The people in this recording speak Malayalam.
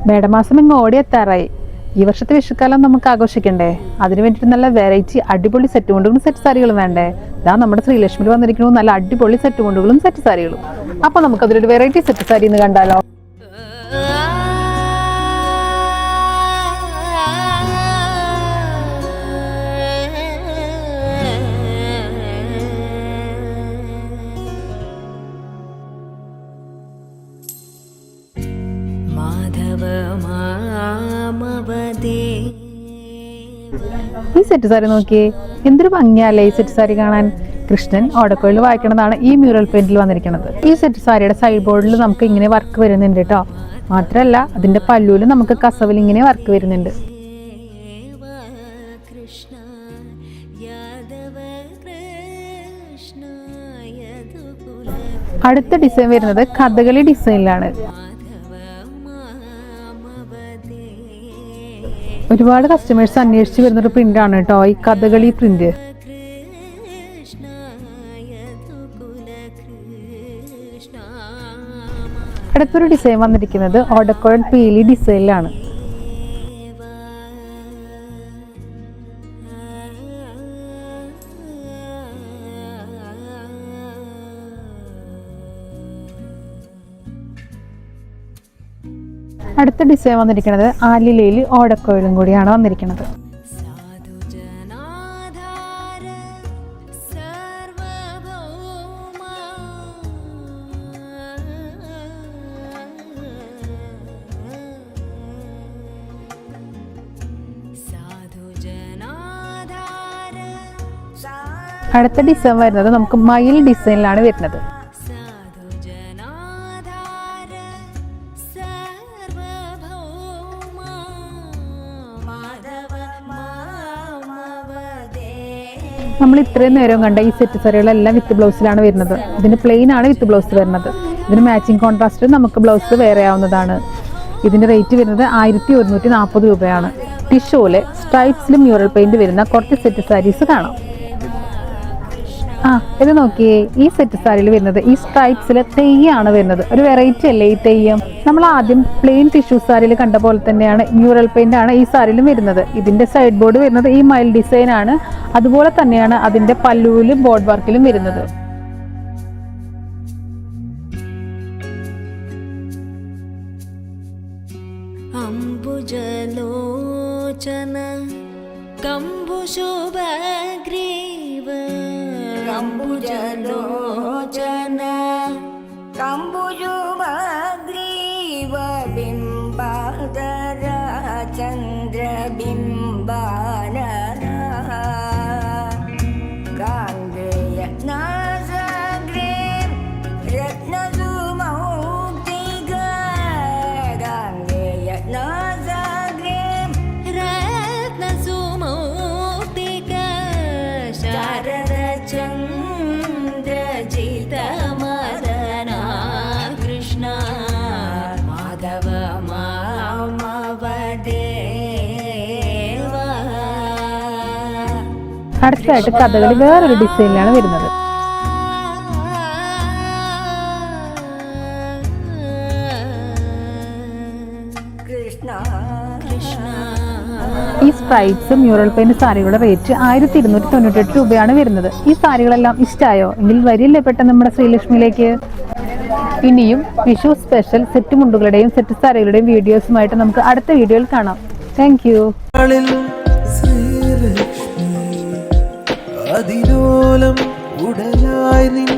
മേടമാസം ഇങ്ങ് ഓടിയെത്താറായി. ഈ വർഷത്തെ വിഷുക്കാലം നമുക്ക് ആഘോഷിക്കണ്ടേ? അതിന് വേണ്ടിയിട്ട് നല്ല വെറൈറ്റി അടിപൊളി സെറ്റ് മുണ്ടുകളും സെറ്റ് സാരികളും വേണ്ടേ? ഇതാ നമ്മുടെ ശ്രീലക്ഷ്മിയിൽ വന്നിരിക്കുന്നു നല്ല അടിപൊളി സെറ്റ് മുണ്ടുകളും സെറ്റ് സാരികളും. അപ്പൊ നമുക്ക് അതിലൊരു വെറൈറ്റി സെറ്റ് സാരി എന്ന് കണ്ടാലോ? ഈ സെറ്റ് സാരി നോക്കിയേ, എന്തൊരു ഭംഗിയല്ലേ ഈ സെറ്റ് സാരി കാണാൻ. കൃഷ്ണൻ ഓടക്കോയിൽ വായിക്കണതാണ് ഈ മ്യൂറൽ പെയിന്റിൽ വന്നിരിക്കുന്നത്. ഈ സെറ്റ് സാരിയുടെ സൈഡ് ബോർഡിൽ നമുക്ക് ഇങ്ങനെ വർക്ക് വരുന്നുണ്ട് കേട്ടോ. മാത്രല്ല അതിന്റെ പല്ലുവിൽ നമുക്ക് കസവിൽ ഇങ്ങനെ വർക്ക് വരുന്നുണ്ട്. അടുത്ത ഡിസൈൻ വരുന്നത് കഥകളി ഡിസൈനിലാണ്. ഒരുപാട് കസ്റ്റമേഴ്സ് അന്വേഷിച്ച് വരുന്നൊരു പ്രിന്റ് ആണ് കേട്ടോ ഈ കഥകളി പ്രിന്റ്. അടുത്തൊരു ഡിസൈൻ വന്നിരിക്കുന്നത് ഓടക്കോഴൻ പീലി ഡിസൈനിലാണ്. അടുത്ത ഡിസൈൻ വന്നിരിക്കുന്നത് ആലിലയിൽ ഓടക്കോയിലും കൂടിയാണ് വന്നിരിക്കുന്നത്. അടുത്ത ഡിസൈൻ വരുന്നത് നമുക്ക് മയിൽ ഡിസൈനിലാണ് വരുന്നത്. നമ്മൾ ഇത്രയും നേരം കണ്ട ഈ സെറ്റ് സാരികളെല്ലാം വിത്ത് ബ്ലൗസിലാണ് വരുന്നത്. ഇതിന് പ്ലെയിൻ ആണ് വിത്ത് ബ്ലൗസ് വരുന്നത്. ഇതിന് മാച്ചിങ് കോൺട്രാസ്റ്റ് നമുക്ക് ബ്ലൗസ് വേറെ ആവുന്നതാണ്. ഇതിന്റെ റേറ്റ് വരുന്നത് 1140 രൂപയാണ്. ടിഷ്യൂല് സ്ട്രൈപ്സിലും മ്യൂറൽ പെയിന്റ് വരുന്ന കുറച്ച് സെറ്റ് സാരീസ് കാണാം. ഇത് നോക്കിയേ, ഈ സെറ്റ് സാരിയിൽ വരുന്നത് ഈ സ്ട്രൈപ്സിൽ തെയ്യാണ് വരുന്നത്. ഒരു വെറൈറ്റി അല്ലേ ഈ തെയ്യം. നമ്മൾ ആദ്യം പ്ലെയിൻ ടിഷ്യൂ സാരിയിൽ കണ്ട പോലെ തന്നെയാണ് മ്യൂറൽ പെയിന്റ് ആണ് ഈ സാരിയിലും വരുന്നത്. ഇതിന്റെ സൈഡ് ബോർഡ് വരുന്നത് ഈ മയിൽ ഡിസൈൻ ആണ്. അതുപോലെ തന്നെയാണ് അതിന്റെ പല്ലുവിലും ബോർഡ് വർക്കിലും വരുന്നത്. അംബുജലോചന കംബുശോഭഗ്രീവ കംബുജലോചന കംബുശോഭഗ്രീവ ബിംബാധര ചന്ദ്രബിംബാനന ഗാംഗേയ നാസഗ്രീം രത്നസുമൗക്തിക ഗാംഗേയ നാസഗ്രീം രത്നസുമൗക്തിക ശാരദ ചന്ദ്രജിതമദന കൃഷ്ണ മാധവ മാമവദേവ. അടുത്തതായിട്ട് കഥകളി വേറൊരു ഡിസൈനിലാണ് വരുന്നത്. ഈ സ്ട്രൈപ്സ് മ്യൂറൽ പെയിന്റ് സാരികളുടെ റേറ്റ് 1298 രൂപയാണ് വരുന്നത്. ഈ സാരികളെല്ലാം ഇഷ്ടമായോ? എങ്കിൽ വരില്ലേ പെട്ടെന്ന് നമ്മുടെ ശ്രീലക്ഷ്മിയിലേക്ക്. ഇനിയും വിഷു സ്പെഷ്യൽ സെറ്റ് മുണ്ടുകളുടെയും സെറ്റ് സാരികളുടെയും വീഡിയോസുമായിട്ട് നമുക്ക് അടുത്ത വീഡിയോയിൽ കാണാം. Thank you. അതിലോലം ഉടലായി നിൻ